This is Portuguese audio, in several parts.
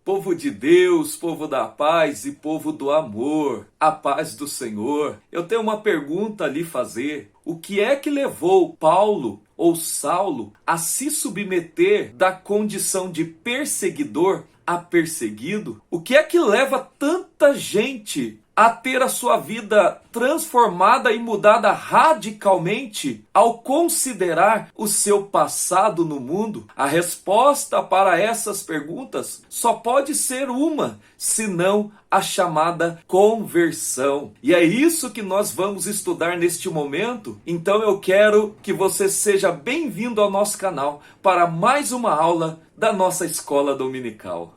Povo de Deus, povo da paz e povo do amor, a paz do Senhor. Eu tenho uma pergunta a lhe fazer. O que é que levou Paulo ou Saulo a se submeter da condição de perseguidor a perseguido? O que é que leva tanta gente a ter a sua vida transformada e mudada radicalmente ao considerar o seu passado no mundo? A resposta para essas perguntas só pode ser uma, senão a chamada conversão. E é isso que nós vamos estudar neste momento. Então eu quero que você seja bem-vindo ao nosso canal para mais uma aula da nossa escola dominical.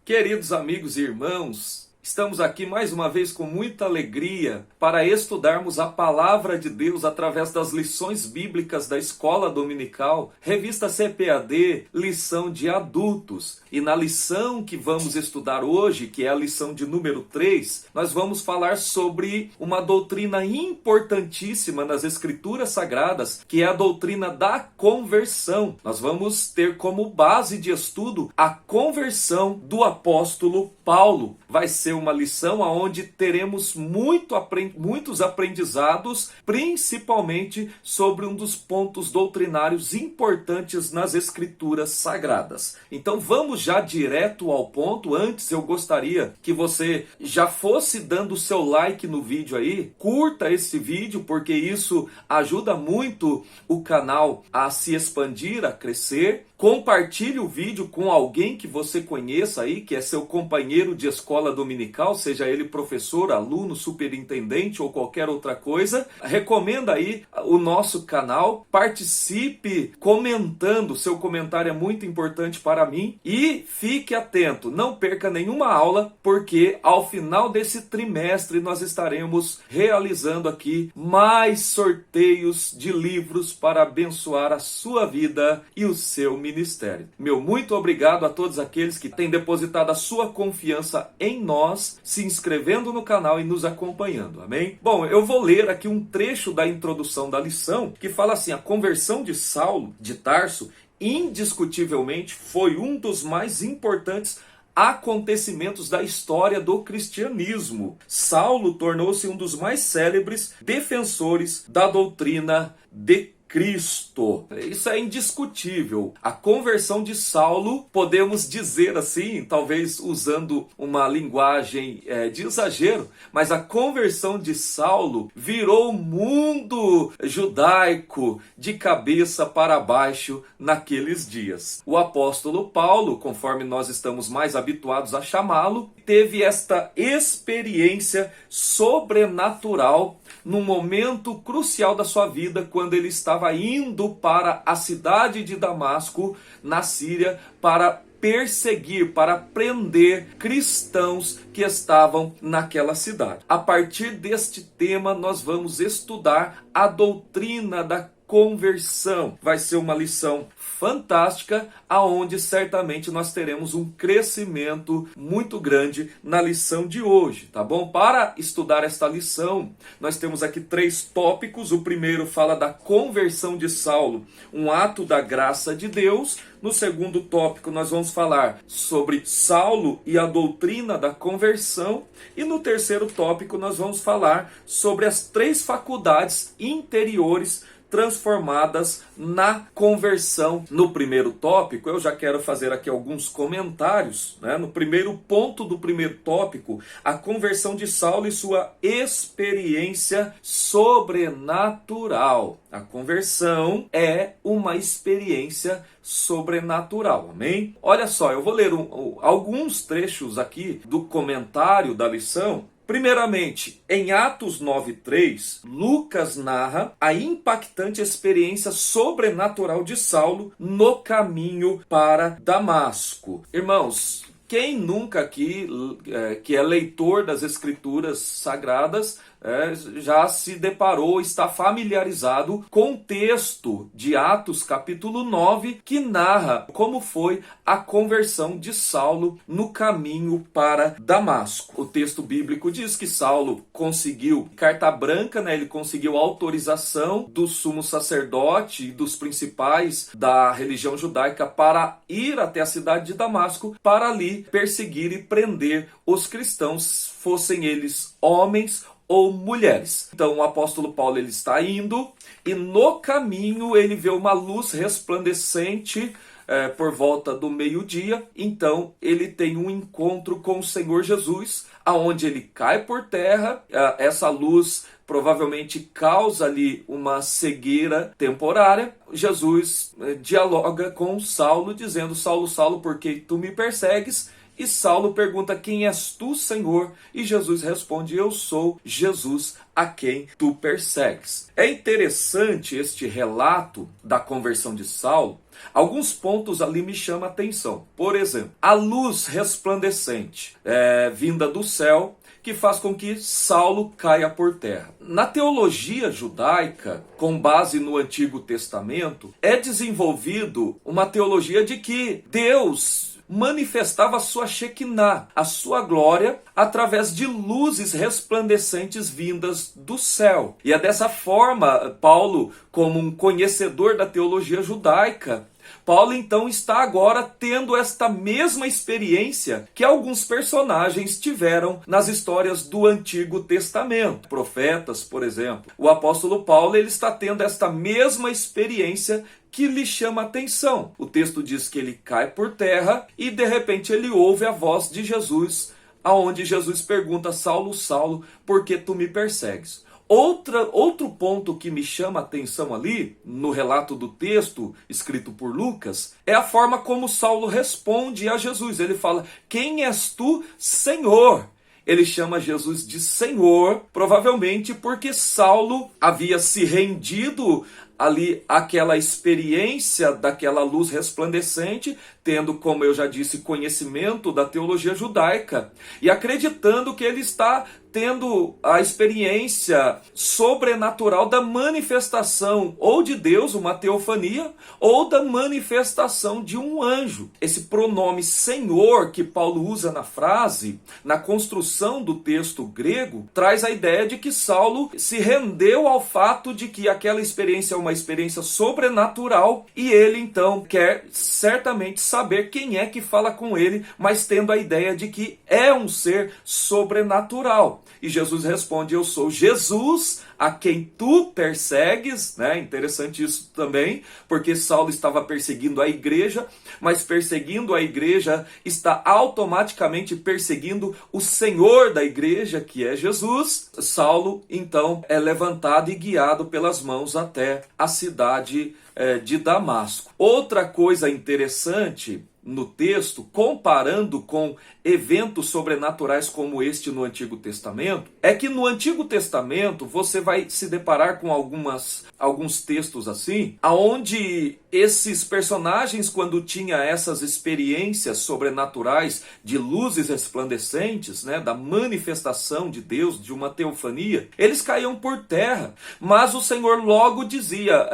Queridos amigos e irmãos, estamos aqui mais uma vez com muita alegria para estudarmos a Palavra de Deus através das lições bíblicas da Escola Dominical, revista CPAD, lição de adultos. E na lição que vamos estudar hoje, que é a lição de número 3, nós vamos falar sobre uma doutrina importantíssima nas Escrituras Sagradas, que é a doutrina da conversão. Nós vamos ter como base de estudo a conversão do apóstolo Paulo. Vai ser uma lição onde teremos muitos aprendizados, principalmente sobre um dos pontos doutrinários importantes nas Escrituras Sagradas. Então vamos já direto ao ponto. Antes eu gostaria que você já fosse dando o seu like no vídeo aí, curta esse vídeo, porque isso ajuda muito o canal a se expandir, a crescer. Compartilhe o vídeo com alguém que você conheça aí, que é seu companheiro de escola dominical, seja ele professor, aluno, superintendente ou qualquer outra coisa. Recomenda aí o nosso canal, participe comentando, seu comentário é muito importante para mim. E fique atento, não perca nenhuma aula, porque ao final desse trimestre nós estaremos realizando aqui mais sorteios de livros para abençoar a sua vida e o seu ministério. Meu muito obrigado a todos aqueles que têm depositado a sua confiança em nós, se inscrevendo no canal e nos acompanhando, amém? Bom, eu vou ler aqui um trecho da introdução da lição, que fala assim: a conversão de Saulo de Tarso indiscutivelmente foi um dos mais importantes acontecimentos da história do cristianismo. Saulo tornou-se um dos mais célebres defensores da doutrina de Cristo. Isso é indiscutível. A conversão de Saulo, podemos dizer assim, talvez usando uma linguagem de exagero, mas a conversão de Saulo virou o mundo judaico de cabeça para baixo naqueles dias. O apóstolo Paulo, conforme nós estamos mais habituados a chamá-lo, teve esta experiência sobrenatural num momento crucial da sua vida, quando ele estava indo para a cidade de Damasco, na Síria, para perseguir, para prender cristãos que estavam naquela cidade. A partir deste tema, nós vamos estudar a doutrina da conversão. Vai ser uma lição fantástica, aonde certamente nós teremos um crescimento muito grande na lição de hoje, tá bom? Para estudar esta lição, nós temos aqui 3 tópicos. O primeiro fala da conversão de Saulo, um ato da graça de Deus. No segundo tópico, nós vamos falar sobre Saulo e a doutrina da conversão. E no terceiro tópico, nós vamos falar sobre as 3 faculdades interiores transformadas na conversão. No primeiro tópico, eu já quero fazer aqui alguns comentários, né? No primeiro ponto do primeiro tópico, a conversão de Saulo e sua experiência sobrenatural. A conversão é uma experiência sobrenatural, amém? Olha só, eu vou ler alguns trechos aqui do comentário da lição. Primeiramente, em Atos 9:3, Lucas narra a impactante experiência sobrenatural de Saulo no caminho para Damasco. Irmãos, quem nunca aqui, que é leitor das Escrituras Sagradas, já se deparou, está familiarizado com o texto de Atos capítulo 9, que narra como foi a conversão de Saulo no caminho para Damasco. O texto bíblico diz que Saulo conseguiu carta branca, né? Ele conseguiu autorização do sumo sacerdote e dos principais da religião judaica para ir até a cidade de Damasco, para ali perseguir e prender os cristãos, fossem eles homens ou mulheres. Então o apóstolo Paulo ele está indo e no caminho ele vê uma luz resplandecente por volta do meio-dia. Então ele tem um encontro com o Senhor Jesus, aonde ele cai por terra. Essa luz provavelmente causa ali uma cegueira temporária. Jesus dialoga com Saulo, dizendo: Saulo, Saulo, por que tu me persegues? E Saulo pergunta: quem és tu, Senhor? E Jesus responde: eu sou Jesus a quem tu persegues. É interessante este relato da conversão de Saulo. Alguns pontos ali me chamam a atenção. Por exemplo, a luz resplandecente vinda do céu, que faz com que Saulo caia por terra. Na teologia judaica, com base no Antigo Testamento, é desenvolvido uma teologia de que Deus manifestava a sua Shekinah, a sua glória, através de luzes resplandecentes vindas do céu. E é dessa forma, Paulo, como um conhecedor da teologia judaica, Paulo então está agora tendo esta mesma experiência que alguns personagens tiveram nas histórias do Antigo Testamento. Profetas, por exemplo. O apóstolo Paulo ele está tendo esta mesma experiência que lhe chama a atenção. O texto diz que ele cai por terra e de repente ele ouve a voz de Jesus, aonde Jesus pergunta: Saulo, Saulo, por que tu me persegues? Outro ponto que me chama a atenção ali, no relato do texto escrito por Lucas, é a forma como Saulo responde a Jesus. Ele fala: quem és tu, Senhor? Ele chama Jesus de Senhor, provavelmente porque Saulo havia se rendido ali àquela experiência daquela luz resplandecente, tendo, como eu já disse, conhecimento da teologia judaica, e acreditando que ele está tendo a experiência sobrenatural da manifestação ou de Deus, uma teofania, ou da manifestação de um anjo. Esse pronome Senhor que Paulo usa na frase, na construção do texto grego, traz a ideia de que Saulo se rendeu ao fato de que aquela experiência é uma experiência sobrenatural, e ele então quer certamente saber quem é que fala com ele, mas tendo a ideia de que é um ser sobrenatural. E Jesus responde: eu sou Jesus a quem tu persegues, né? Interessante isso também, porque Saulo estava perseguindo a igreja, mas perseguindo a igreja está automaticamente perseguindo o Senhor da igreja, que é Jesus. Saulo então é levantado e guiado pelas mãos até a cidade de Damasco. Outra coisa interessante no texto, comparando com eventos sobrenaturais como este no Antigo Testamento, é que no Antigo Testamento você vai se deparar com alguns textos assim, aonde esses personagens, quando tinham essas experiências sobrenaturais de luzes resplandecentes, né, da manifestação de Deus, de uma teofania, eles caíam por terra, mas o Senhor logo dizia: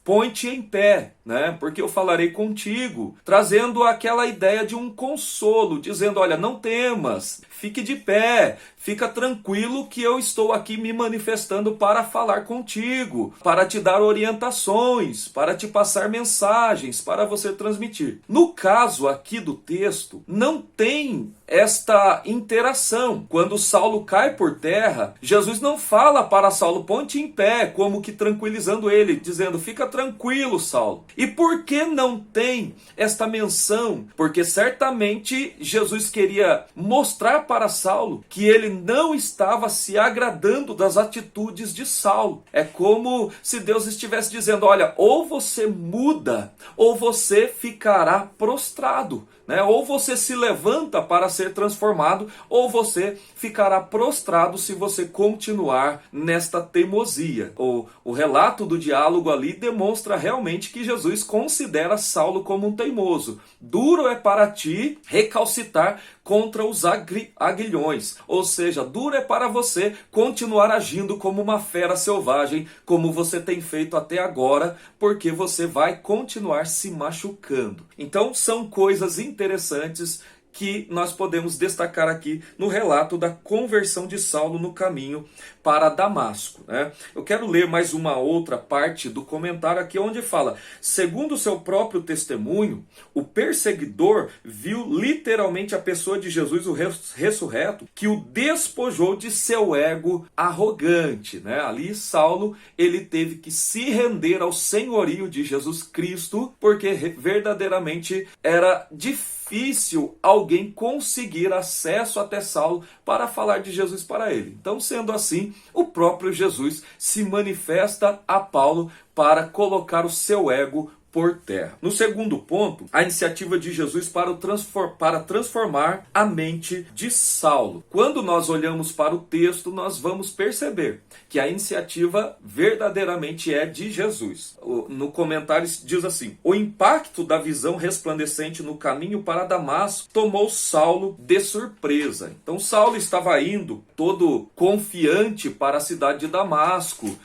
põe-te em pé, né? Porque eu falarei contigo, trazendo aquela ideia de um consolo, dizendo: olha, não temas, fique de pé, fica tranquilo que eu estou aqui me manifestando para falar contigo, para te dar orientações, para te passar mensagens, para você transmitir. No caso aqui do texto, não tem esta interação. Quando Saulo cai por terra, Jesus não fala para Saulo: ponte em pé, como que tranquilizando ele, dizendo: fica tranquilo, Saulo. E por que não tem esta menção? Porque certamente Jesus queria mostrar para Saulo que ele não estava se agradando das atitudes de Saulo. É como se Deus estivesse dizendo: olha, ou você muda, ou você ficará prostrado. né? Ou você se levanta para ser transformado, ou você ficará prostrado se você continuar nesta teimosia. O relato do diálogo ali demonstra realmente que Jesus considera Saulo como um teimoso. Duro é para ti recalcitar contra os aguilhões, ou seja, duro é para você continuar agindo como uma fera selvagem, como você tem feito até agora, porque você vai continuar se machucando. Então são coisas interessantes que nós podemos destacar aqui no relato da conversão de Saulo no caminho para Damasco, né? Eu quero ler mais uma outra parte do comentário aqui, onde fala: segundo o seu próprio testemunho, o perseguidor viu literalmente a pessoa de Jesus, o ressurreto, que o despojou de seu ego arrogante, né? Ali Saulo, ele teve que se render ao senhorio de Jesus Cristo, porque verdadeiramente era difícil alguém conseguir acesso até Saulo para falar de Jesus para ele. Então, sendo assim, o próprio Jesus se manifesta a Paulo para colocar o seu ego por terra. No segundo ponto, a iniciativa de Jesus para transformar a mente de Saulo. Quando nós olhamos para o texto, nós vamos perceber que a iniciativa verdadeiramente é de Jesus. No comentário diz assim: o impacto da visão resplandecente no caminho para Damasco tomou Saulo de surpresa. Então Saulo estava indo todo confiante para a cidade de Damasco,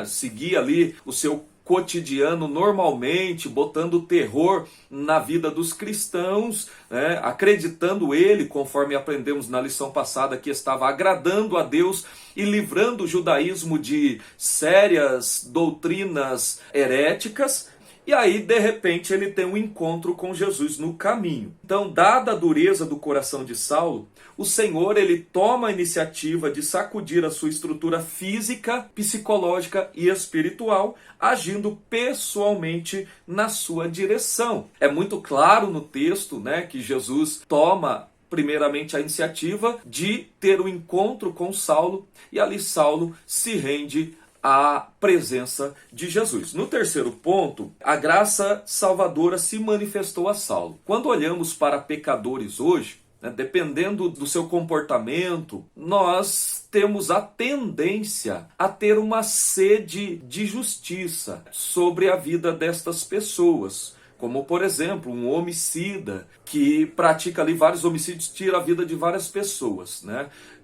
seguia ali o seu cotidiano normalmente, botando terror na vida dos cristãos, acreditando ele, conforme aprendemos na lição passada, que estava agradando a Deus e livrando o judaísmo de sérias doutrinas heréticas. E aí, de repente, ele tem um encontro com Jesus no caminho. Então, dada a dureza do coração de Saulo, o Senhor, ele toma a iniciativa de sacudir a sua estrutura física, psicológica e espiritual, agindo pessoalmente na sua direção. É muito claro no texto, que Jesus toma primeiramente a iniciativa de ter um encontro com Saulo, e ali Saulo se rende a presença de Jesus. No terceiro ponto, a graça salvadora se manifestou a Saulo. Quando olhamos para pecadores hoje, dependendo do seu comportamento, nós temos a tendência a ter uma sede de justiça sobre a vida destas pessoas. Como, por exemplo, um homicida que pratica ali vários homicídios, tira a vida de várias pessoas,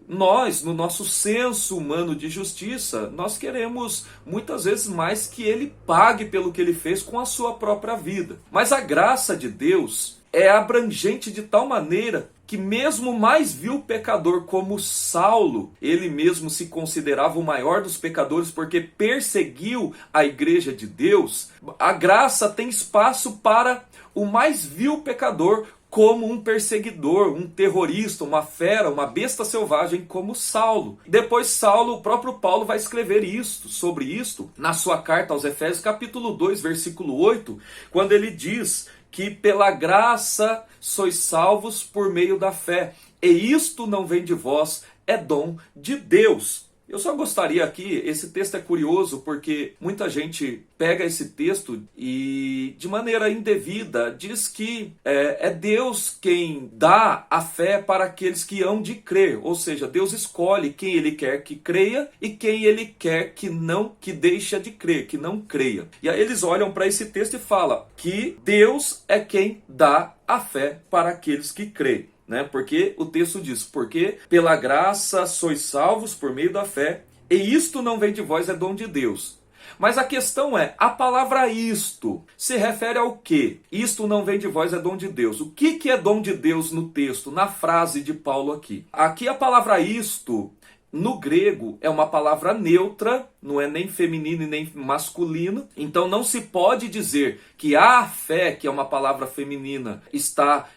Nós, no nosso senso humano de justiça, nós queremos muitas vezes mais que ele pague pelo que ele fez com a sua própria vida. Mas a graça de Deus é abrangente de tal maneira que mesmo o mais vil pecador como Saulo, ele mesmo se considerava o maior dos pecadores porque perseguiu a igreja de Deus, a graça tem espaço para o mais vil pecador como um perseguidor, um terrorista, uma fera, uma besta selvagem como Saulo. Depois Saulo, o próprio Paulo vai escrever sobre isto na sua carta aos Efésios, capítulo 2, versículo 8, quando ele diz que pela graça sois salvos por meio da fé, e isto não vem de vós, é dom de Deus. Eu só gostaria aqui, esse texto é curioso porque muita gente pega esse texto e de maneira indevida diz que é Deus quem dá a fé para aqueles que hão de crer, ou seja, Deus escolhe quem ele quer que creia e quem ele quer que deixa de crer, que não creia. E aí eles olham para esse texto e falam que Deus é quem dá a fé para aqueles que creem. Porque o texto diz: porque pela graça sois salvos por meio da fé, e isto não vem de vós, é dom de Deus. Mas a questão é, a palavra isto se refere ao quê? Isto não vem de vós, é dom de Deus. O que é dom de Deus no texto, na frase de Paulo aqui? Aqui a palavra isto, no grego, é uma palavra neutra, não é nem feminino e nem masculino. Então não se pode dizer que a fé, que é uma palavra feminina, está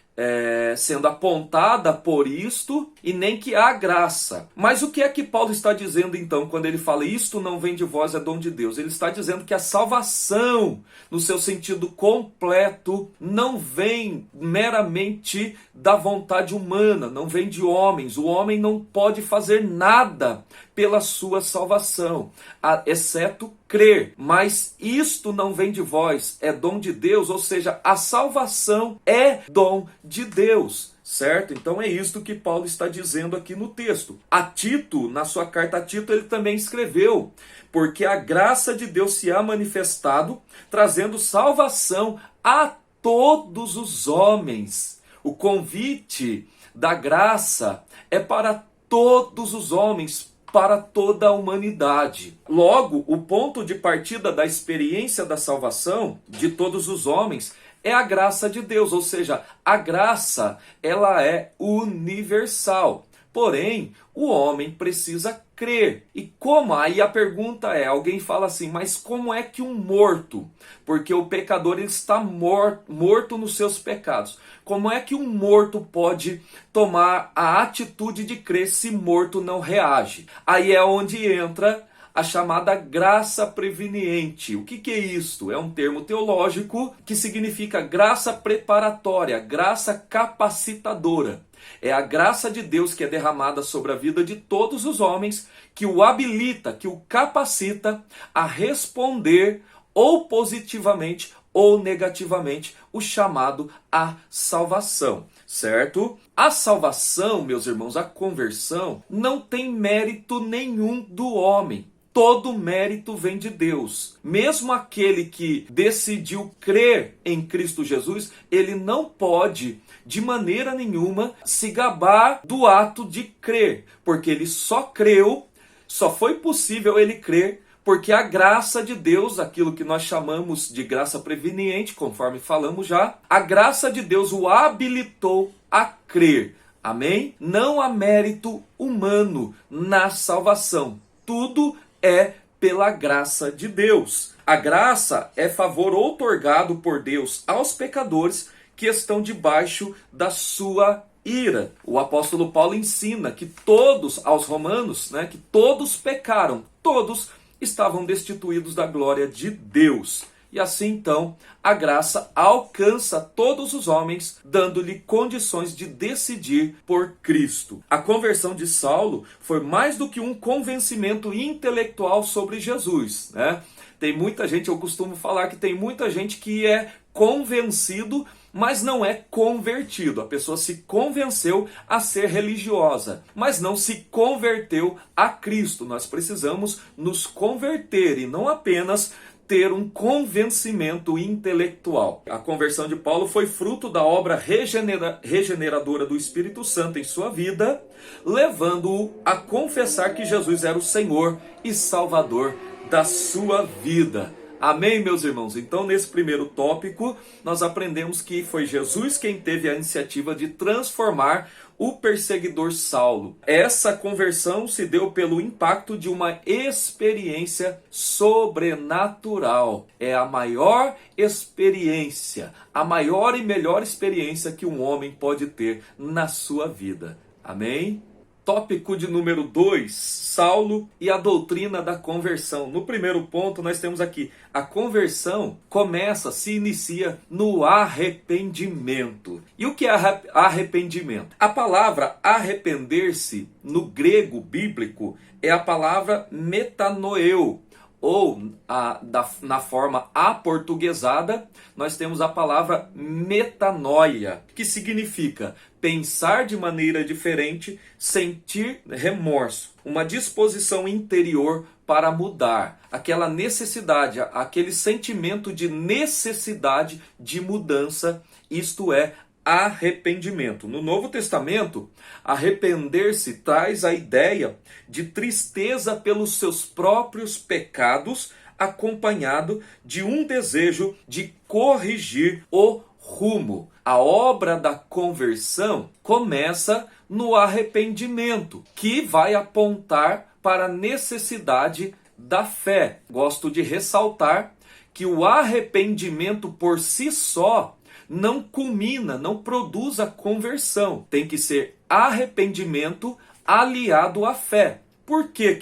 sendo apontada por isto, e nem que há graça. Mas o que é que Paulo está dizendo então quando ele fala isto não vem de vós, é dom de Deus? Ele está dizendo que a salvação, no seu sentido completo, não vem meramente da vontade humana, não vem de homens. O homem não pode fazer nada pela sua salvação, exceto crer. Mas isto não vem de vós, é dom de Deus, ou seja, a salvação é dom de Deus. Certo? Então é isto que Paulo está dizendo aqui no texto. A Tito, na sua carta a Tito, ele também escreveu: porque a graça de Deus se há manifestado, trazendo salvação a todos os homens. O convite da graça é para todos os homens, para toda a humanidade. Logo, o ponto de partida da experiência da salvação de todos os homens é a graça de Deus, ou seja, a graça, ela é universal. Porém, o homem precisa crer. E como? Aí a pergunta é, alguém fala assim, mas como é que um morto, porque o pecador ele está morto nos seus pecados, como é que um morto pode tomar a atitude de crer se morto não reage? Aí é onde entra a chamada graça preveniente. O que é isto? É um termo teológico que significa graça preparatória, graça capacitadora. É a graça de Deus que é derramada sobre a vida de todos os homens, que o habilita, que o capacita a responder ou positivamente ou negativamente o chamado à salvação, certo? A salvação, meus irmãos, a conversão, não tem mérito nenhum do homem. Todo mérito vem de Deus. Mesmo aquele que decidiu crer em Cristo Jesus, ele não pode, de maneira nenhuma, se gabar do ato de crer, porque ele só creu, só foi possível ele crer, porque a graça de Deus, aquilo que nós chamamos de graça preveniente, conforme falamos já, a graça de Deus o habilitou a crer. Amém? Não há mérito humano na salvação. Tudo é pela graça de Deus. A graça é favor outorgado por Deus aos pecadores que estão debaixo da sua ira. O apóstolo Paulo ensina que todos, aos romanos, que todos pecaram, todos estavam destituídos da glória de Deus. E assim então, a graça alcança todos os homens, dando-lhe condições de decidir por Cristo. A conversão de Saulo foi mais do que um convencimento intelectual sobre Jesus, Tem muita gente, eu costumo falar que tem muita gente que é convencido, mas não é convertido. A pessoa se convenceu a ser religiosa, mas não se converteu a Cristo. Nós precisamos nos converter e não apenas ter um convencimento intelectual. A conversão de Paulo foi fruto da obra regeneradora do Espírito Santo em sua vida, levando-o a confessar que Jesus era o Senhor e Salvador da sua vida. Amém, meus irmãos? Então, nesse primeiro tópico, nós aprendemos que foi Jesus quem teve a iniciativa de transformar o perseguidor Saulo. Essa conversão se deu pelo impacto de uma experiência sobrenatural. É a maior experiência, a maior e melhor experiência que um homem pode ter na sua vida. Amém? Tópico de número 2, Saulo e a doutrina da conversão. No primeiro ponto nós temos aqui, a conversão se inicia no arrependimento. E o que é arrependimento? A palavra arrepender-se no grego bíblico é a palavra metanoeu. Ou na forma aportuguesada, nós temos a palavra metanoia, que significa pensar de maneira diferente, sentir remorso, uma disposição interior para mudar, aquela necessidade, aquele sentimento de necessidade de mudança, isto é, arrependimento. No Novo Testamento, arrepender-se traz a ideia de tristeza pelos seus próprios pecados, acompanhado de um desejo de corrigir o rumo. A obra da conversão começa no arrependimento, que vai apontar para a necessidade da fé. Gosto de ressaltar que o arrependimento por si só não culmina, não produz a conversão. Tem que ser arrependimento aliado à fé. Por que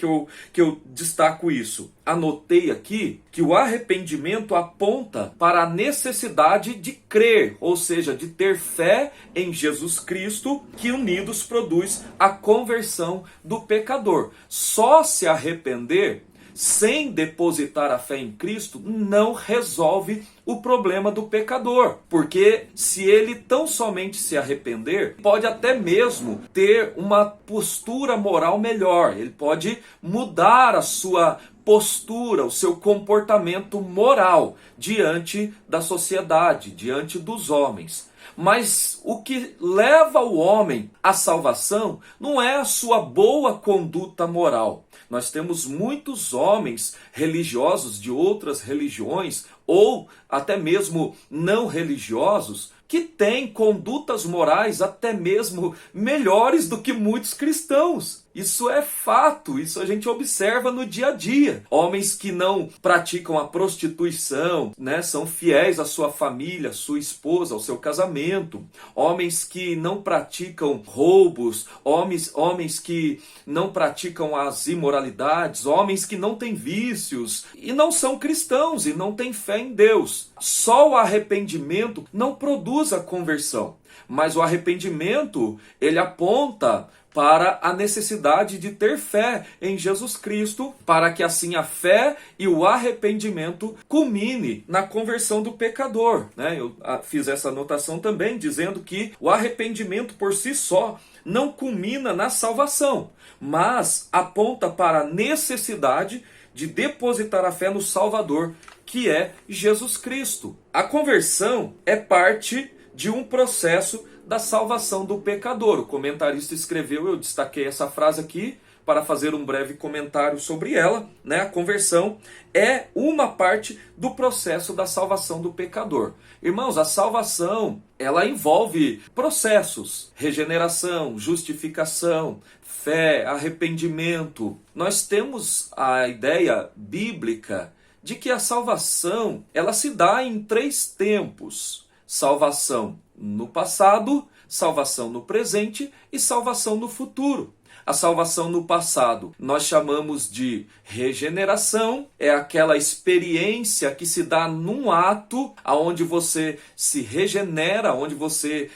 eu destaco isso? Anotei aqui que o arrependimento aponta para a necessidade de crer, ou seja, de ter fé em Jesus Cristo, que unidos produz a conversão do pecador. Só se arrepender sem depositar a fé em Cristo não resolve o problema do pecador, porque se ele tão somente se arrepender, pode até mesmo ter uma postura moral melhor, ele pode mudar a sua postura, o seu comportamento moral diante da sociedade, diante dos homens. Mas o que leva o homem à salvação não é a sua boa conduta moral. Nós temos muitos homens religiosos de outras religiões, ou até mesmo não religiosos, que têm condutas morais até mesmo melhores do que muitos cristãos. Isso é fato, isso a gente observa no dia a dia. Homens que não praticam a prostituição, né, são fiéis à sua família, à sua esposa, ao seu casamento. Homens que não praticam roubos, homens que não praticam as imoralidades, homens que não têm vícios e não são cristãos e não têm fé em Deus. Só o arrependimento não produz a conversão, mas o arrependimento, ele aponta para a necessidade de ter fé em Jesus Cristo, para que assim a fé e o arrependimento culmine na conversão do pecador, né? Eu fiz essa anotação também, dizendo que o arrependimento por si só não culmina na salvação, mas aponta para a necessidade de depositar a fé no Salvador, que é Jesus Cristo. A conversão é parte de um processo da salvação do pecador. O comentarista escreveu, eu destaquei essa frase aqui para fazer um breve comentário sobre ela, né? A conversão é uma parte do processo da salvação do pecador. Irmãos, a salvação, ela envolve processos: regeneração, justificação, fé, arrependimento. Nós temos a ideia bíblica de que a salvação, ela se dá em 3 tempos: salvação no passado, salvação no presente e salvação no futuro. A salvação no passado nós chamamos de regeneração, é aquela experiência que se dá num ato onde você se regenera, onde você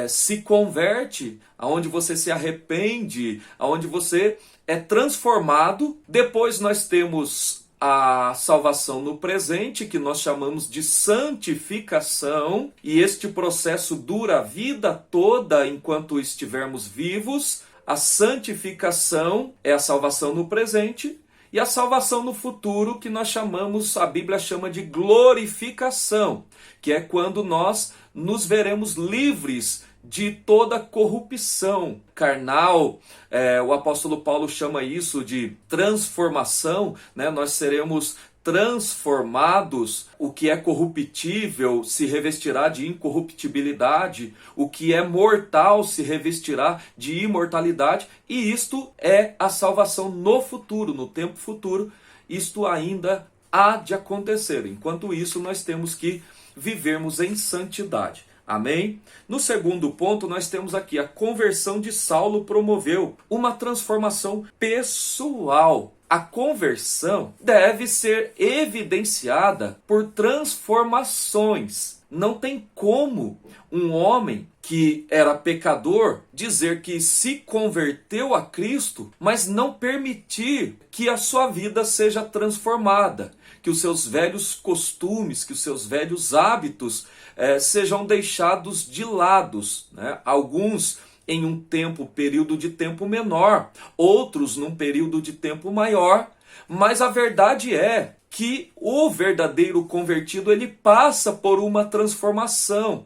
se converte, onde você se arrepende, onde você é transformado. Depois nós temos a salvação no presente, que nós chamamos de santificação, e este processo dura a vida toda enquanto estivermos vivos. A santificação é a salvação no presente, e a salvação no futuro, que nós chamamos, a Bíblia chama de glorificação, que é quando nós nos veremos livres de toda corrupção carnal. O apóstolo Paulo chama isso de transformação, né? Nós seremos transformados, o que é corruptível se revestirá de incorruptibilidade, o que é mortal se revestirá de imortalidade, e isto é a salvação no futuro, no tempo futuro. Isto ainda há de acontecer. Enquanto isso, nós temos que vivermos em santidade. Amém? No segundo ponto, nós temos aqui: a conversão de Saulo promoveu uma transformação pessoal. A conversão deve ser evidenciada por transformações. Não tem como um homem que era pecador dizer que se converteu a Cristo, mas não permitir que a sua vida seja transformada, que os seus velhos costumes, que os seus velhos hábitos sejam deixados de lado, né? Alguns em um período de tempo menor, outros num período de tempo maior, mas a verdade é que o verdadeiro convertido, ele passa por uma transformação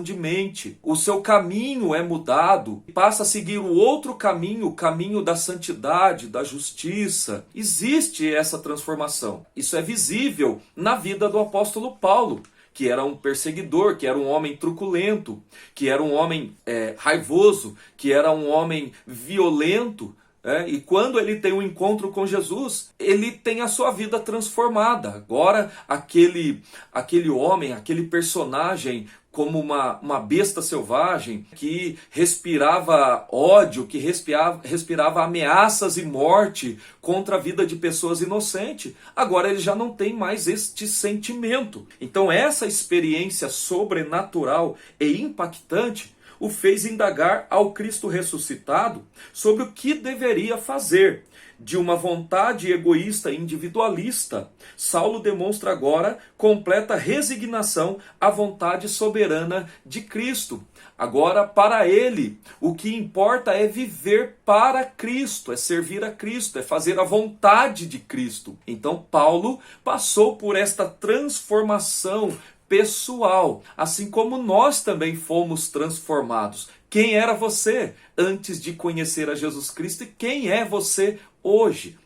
de mente. O seu caminho é mudado, passa a seguir o outro caminho, o caminho da santidade, da justiça. Existe essa transformação. Isso é visível na vida do apóstolo Paulo, que era um perseguidor, que era um homem truculento, que era um homem raivoso, que era um homem violento. E quando ele tem um encontro com Jesus, ele tem a sua vida transformada. Agora aquele homem, aquele personagem como uma besta selvagem que respirava ódio, que respirava ameaças e morte contra a vida de pessoas inocentes. Agora ele já não tem mais este sentimento. Então essa experiência sobrenatural e impactante o fez indagar ao Cristo ressuscitado sobre o que deveria fazer. De uma vontade egoísta e individualista, Saulo demonstra agora completa resignação à vontade soberana de Cristo. Agora, para ele, o que importa é viver para Cristo, é servir a Cristo, é fazer a vontade de Cristo. Então, Paulo passou por esta transformação pessoal, assim como nós também fomos transformados. Quem era você antes de conhecer a Jesus Cristo e quem é você hoje?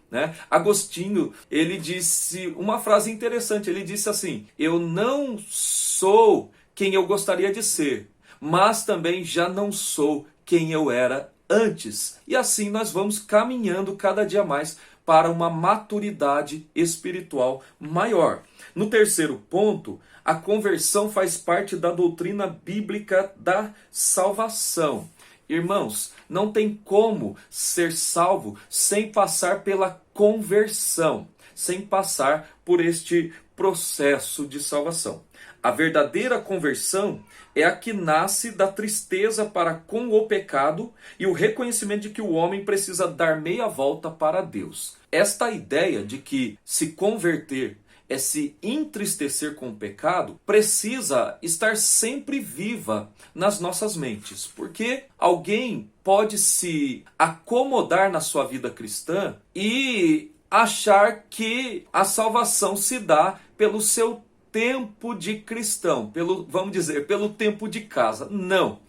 Agostinho, ele disse uma frase interessante, ele disse assim: eu não sou quem eu gostaria de ser, mas também já não sou quem eu era antes. E assim nós vamos caminhando cada dia mais para uma maturidade espiritual maior. No terceiro ponto, a conversão faz parte da doutrina bíblica da salvação. Irmãos, não tem como ser salvo sem passar pela conversão, sem passar por este processo de salvação. A verdadeira conversão é a que nasce da tristeza para com o pecado e o reconhecimento de que o homem precisa dar meia volta para Deus. Esta ideia de que se converter é se entristecer com o pecado, precisa estar sempre viva nas nossas mentes. Porque alguém pode se acomodar na sua vida cristã e achar que a salvação se dá pelo seu tempo de cristão, vamos dizer, pelo tempo de casa. Não.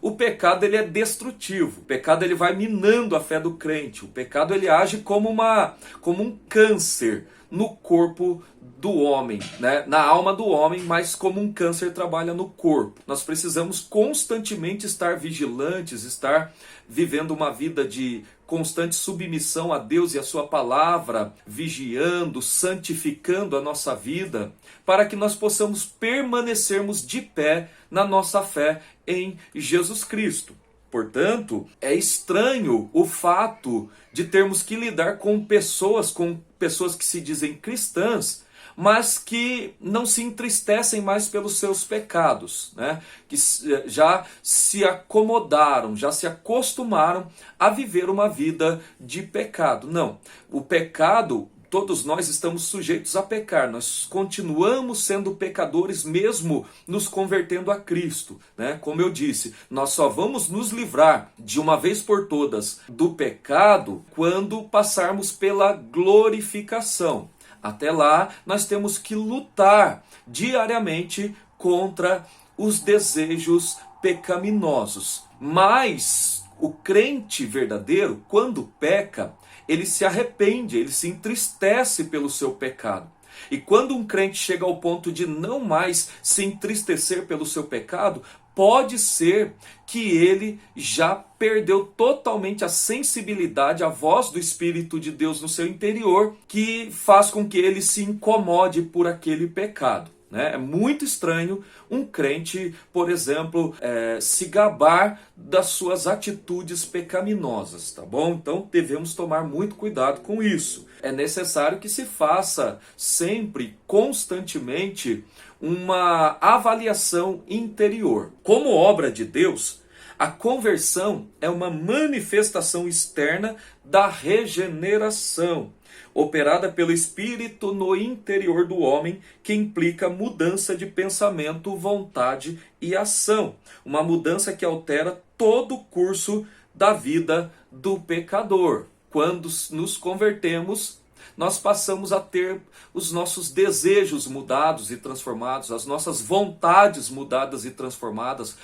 O pecado ele é destrutivo, o pecado ele vai minando a fé do crente, o pecado ele age como um câncer no corpo do homem, na alma do homem, mas como um câncer trabalha no corpo. Nós precisamos constantemente estar vigilantes, estar vivendo uma vida de constante submissão a Deus e a sua palavra, vigiando, santificando a nossa vida, para que nós possamos permanecermos de pé na nossa fé em Jesus Cristo. Portanto, é estranho o fato de termos que lidar com pessoas que se dizem cristãs, mas que não se entristecem mais pelos seus pecados, que já se acomodaram, já se acostumaram a viver uma vida de pecado. Não, o pecado, todos nós estamos sujeitos a pecar, nós continuamos sendo pecadores mesmo nos convertendo a Cristo. Como eu disse, nós só vamos nos livrar de uma vez por todas do pecado quando passarmos pela glorificação. Até lá, nós temos que lutar diariamente contra os desejos pecaminosos. Mas o crente verdadeiro, quando peca, ele se arrepende, ele se entristece pelo seu pecado. E quando um crente chega ao ponto de não mais se entristecer pelo seu pecado, pode ser que ele já perdeu totalmente a sensibilidade, a voz do Espírito de Deus no seu interior, que faz com que ele se incomode por aquele pecado. É muito estranho um crente, por exemplo, se gabar das suas atitudes pecaminosas, tá bom? Então devemos tomar muito cuidado com isso. É necessário que se faça sempre, constantemente, uma avaliação interior. Como obra de Deus, a conversão é uma manifestação externa da regeneração, operada pelo Espírito no interior do homem, que implica mudança de pensamento, vontade e ação. Uma mudança que altera todo o curso da vida do pecador. Quando nos convertemos, nós passamos a ter os nossos desejos mudados e transformados, as nossas vontades mudadas e transformadas,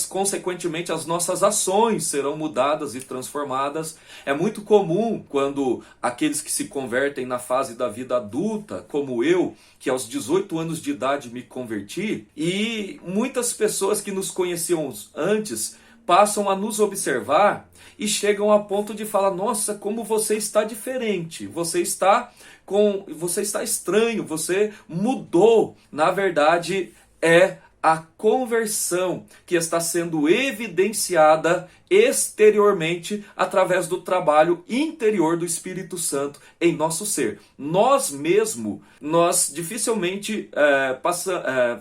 consequentemente, as nossas ações serão mudadas e transformadas. É muito comum quando aqueles que se convertem na fase da vida adulta, como eu, que aos 18 anos de idade me converti, e muitas pessoas que nos conheciam antes passam a nos observar e chegam a ponto de falar: nossa, como você está diferente, você está estranho, você mudou. Na verdade, é a conversão que está sendo evidenciada exteriormente através do trabalho interior do Espírito Santo em nosso ser. Nós dificilmente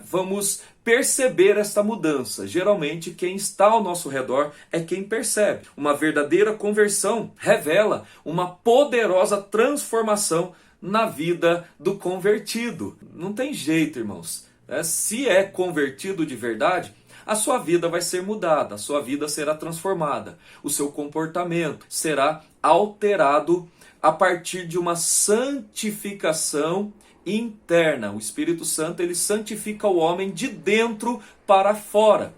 vamos perceber esta mudança. Geralmente quem está ao nosso redor é quem percebe. Uma verdadeira conversão revela uma poderosa transformação na vida do convertido. Não tem jeito, irmãos. Se é convertido de verdade, a sua vida vai ser mudada, a sua vida será transformada, o seu comportamento será alterado a partir de uma santificação interna. O Espírito Santo, ele santifica o homem de dentro para fora.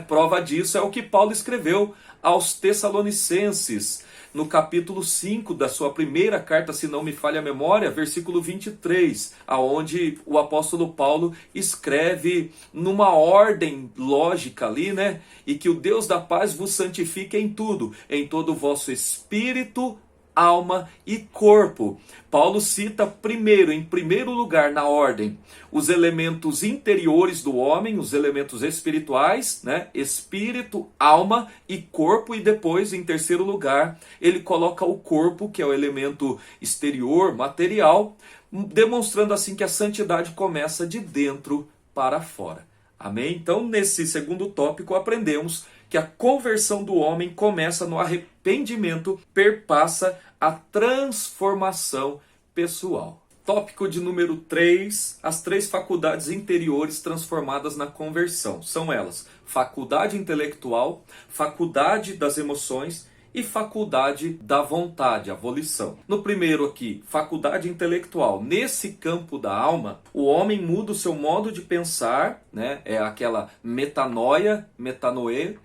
Prova disso é o que Paulo escreveu aos Tessalonicenses, no capítulo 5 da sua primeira carta, se não me falha a memória, versículo 23, aonde o apóstolo Paulo escreve numa ordem lógica ali, e que o Deus da paz vos santifique em tudo, em todo o vosso espírito, alma e corpo. Paulo cita em primeiro lugar na ordem, os elementos interiores do homem, os elementos espirituais, espírito, alma e corpo, e depois, em terceiro lugar, ele coloca o corpo, que é o elemento exterior, material, demonstrando assim que a santidade começa de dentro para fora. Amém? Então, nesse segundo tópico, aprendemos que a conversão do homem começa no arrependimento, perpassa a transformação pessoal. Tópico de número 3, as 3 faculdades interiores transformadas na conversão. São elas: faculdade intelectual, faculdade das emoções e faculdade da vontade, a volição. No primeiro aqui, faculdade intelectual. Nesse campo da alma, o homem muda o seu modo de pensar, é aquela metanoia, metanoê,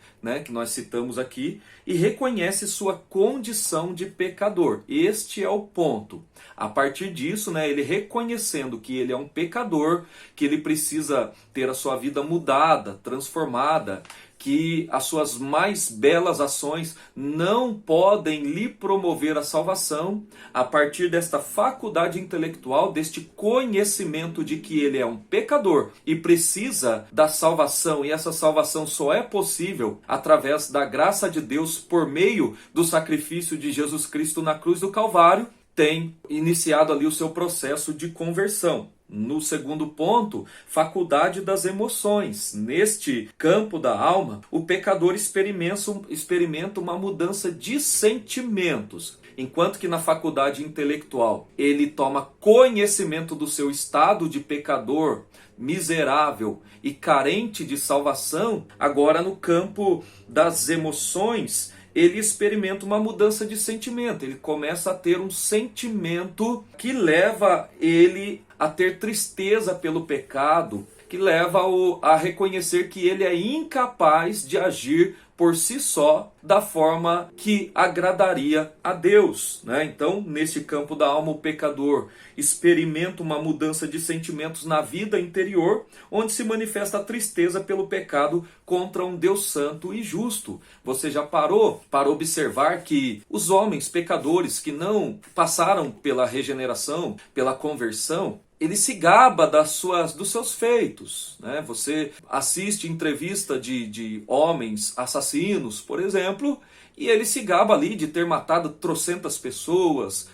que nós citamos aqui, e reconhece sua condição de pecador. Este é o ponto. A partir disso, ele reconhecendo que ele é um pecador, que ele precisa ter a sua vida mudada, transformada, que as suas mais belas ações não podem lhe promover a salvação. A partir desta faculdade intelectual, deste conhecimento de que ele é um pecador e precisa da salvação, e essa salvação só é possível através da graça de Deus por meio do sacrifício de Jesus Cristo na cruz do Calvário, tem iniciado ali o seu processo de conversão. No segundo ponto, faculdade das emoções. Neste campo da alma, o pecador experimenta uma mudança de sentimentos. Enquanto que na faculdade intelectual ele toma conhecimento do seu estado de pecador, miserável e carente de salvação, agora no campo das emoções ele experimenta uma mudança de sentimento. Ele começa a ter um sentimento que leva ele a ter tristeza pelo pecado, que leva-o a reconhecer que ele é incapaz de agir por si só da forma que agradaria a Deus. Então, nesse campo da alma, o pecador experimenta uma mudança de sentimentos na vida interior, onde se manifesta a tristeza pelo pecado contra um Deus santo e justo. Você já parou para observar que os homens pecadores que não passaram pela regeneração, pela conversão, ele se gaba dos seus feitos. Você assiste entrevista de homens assassinos, por exemplo, e ele se gaba ali de ter matado trocentas pessoas.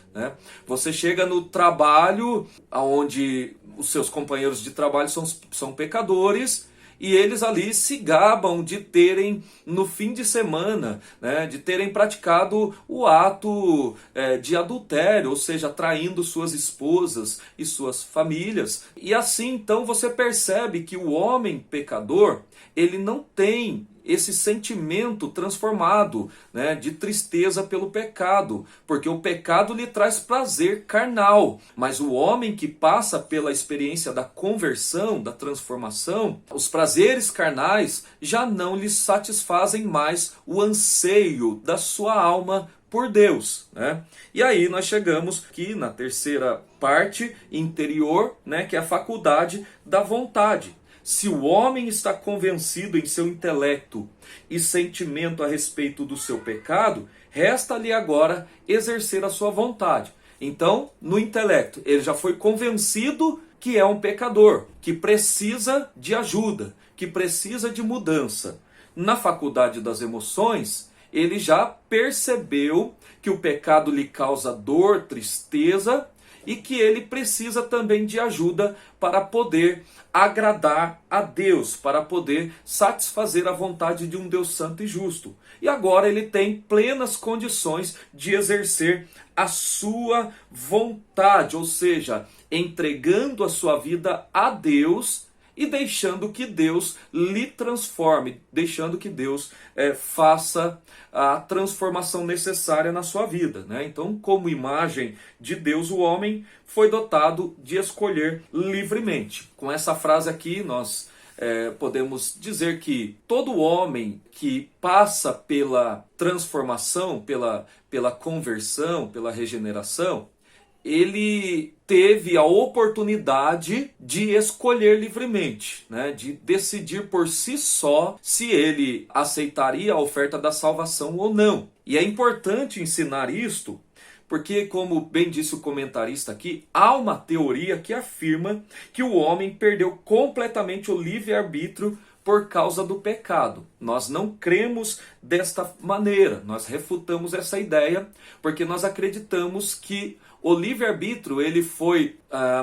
Você chega no trabalho, onde os seus companheiros de trabalho são pecadores, e eles ali se gabam de terem, no fim de semana, de terem praticado o ato de adultério, ou seja, traindo suas esposas e suas famílias. E assim, então, você percebe que o homem pecador, ele não tem esse sentimento transformado, de tristeza pelo pecado, porque o pecado lhe traz prazer carnal, mas o homem que passa pela experiência da conversão, da transformação, os prazeres carnais já não lhe satisfazem mais o anseio da sua alma por Deus. E aí nós chegamos aqui na terceira parte interior, que é a faculdade da vontade. Se o homem está convencido em seu intelecto e sentimento a respeito do seu pecado, resta-lhe agora exercer a sua vontade. Então, no intelecto, ele já foi convencido que é um pecador, que precisa de ajuda, que precisa de mudança. Na faculdade das emoções, ele já percebeu que o pecado lhe causa dor, tristeza, e que ele precisa também de ajuda para poder agradar a Deus, para poder satisfazer a vontade de um Deus santo e justo. E agora ele tem plenas condições de exercer a sua vontade, ou seja, entregando a sua vida a Deus e deixando que Deus lhe transforme, deixando que Deus faça a transformação necessária na sua vida, né? Então, como imagem de Deus, o homem foi dotado de escolher livremente. Com essa frase aqui, nós podemos dizer que todo homem que passa pela transformação, pela conversão, pela regeneração, ele teve a oportunidade de escolher livremente, né? De decidir por si só se ele aceitaria a oferta da salvação ou não. E é importante ensinar isto, porque, como bem disse o comentarista aqui, há uma teoria que afirma que o homem perdeu completamente o livre-arbítrio por causa do pecado. Nós não cremos desta maneira, nós refutamos essa ideia, porque nós acreditamos que o livre-arbítrio ele foi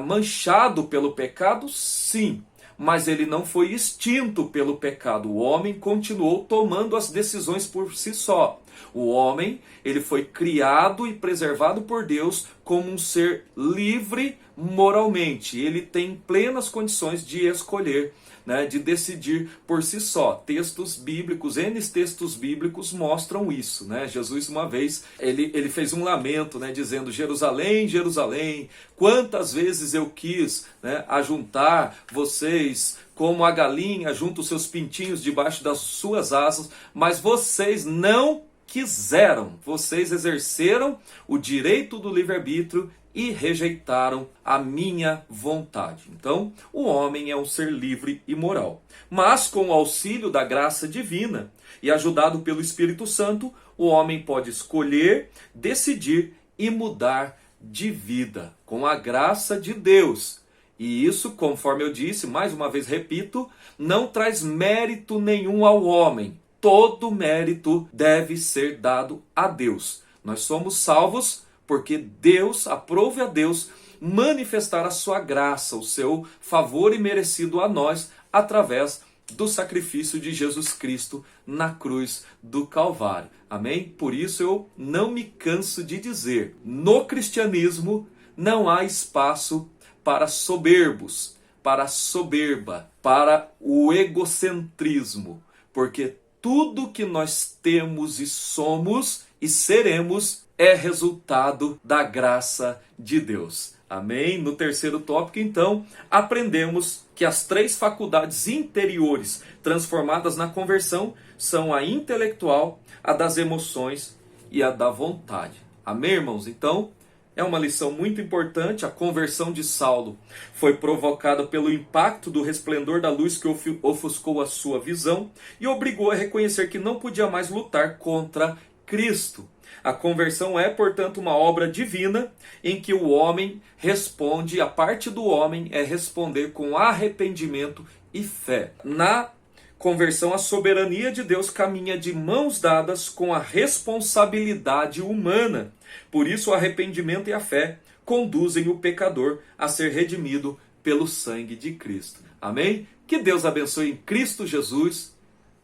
manchado pelo pecado, sim, mas ele não foi extinto pelo pecado. O homem continuou tomando as decisões por si só. O homem ele foi criado e preservado por Deus como um ser livre moralmente. Ele tem plenas condições de escolher, né, de decidir por si só. Textos bíblicos, N textos bíblicos mostram isso, né? Jesus uma vez, ele fez um lamento, né, dizendo: Jerusalém, Jerusalém, quantas vezes eu quis, né, ajuntar vocês como a galinha junta os seus pintinhos debaixo das suas asas, mas vocês não quiseram, vocês exerceram o direito do livre-arbítrio e rejeitaram a minha vontade. Então, o homem é um ser livre e moral. Mas com o auxílio da graça divina e ajudado pelo Espírito Santo, o homem pode escolher, decidir e mudar de vida com a graça de Deus. E isso, conforme eu disse, mais uma vez repito, não traz mérito nenhum ao homem. Todo mérito deve ser dado a Deus. Nós somos salvos porque Deus, aprove a Deus manifestar a sua graça, o seu favor imerecido a nós através do sacrifício de Jesus Cristo na cruz do Calvário. Amém? Por isso eu não me canso de dizer, no cristianismo não há espaço para soberbos, para a soberba, para o egocentrismo, porque tudo que nós temos e somos e seremos é resultado da graça de Deus. Amém? No terceiro tópico, então, aprendemos que as três faculdades interiores transformadas na conversão são a intelectual, a das emoções e a da vontade. Amém, irmãos? Então, é uma lição muito importante. A conversão de Saulo foi provocada pelo impacto do resplendor da luz que ofuscou a sua visão e obrigou a reconhecer que não podia mais lutar contra Cristo. A conversão é, portanto, uma obra divina em que o homem responde, a parte do homem é responder com arrependimento e fé. Na conversão, a soberania de Deus caminha de mãos dadas com a responsabilidade humana. Por isso, o arrependimento e a fé conduzem o pecador a ser redimido pelo sangue de Cristo. Amém? Que Deus abençoe em Cristo Jesus.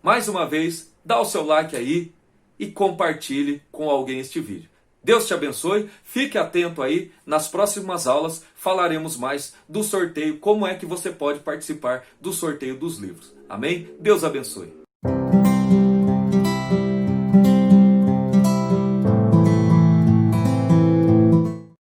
Mais uma vez, dá o seu like aí e compartilhe com alguém este vídeo. Deus te abençoe, fique atento aí, nas próximas aulas falaremos mais do sorteio, como é que você pode participar do sorteio dos livros. Amém? Deus abençoe.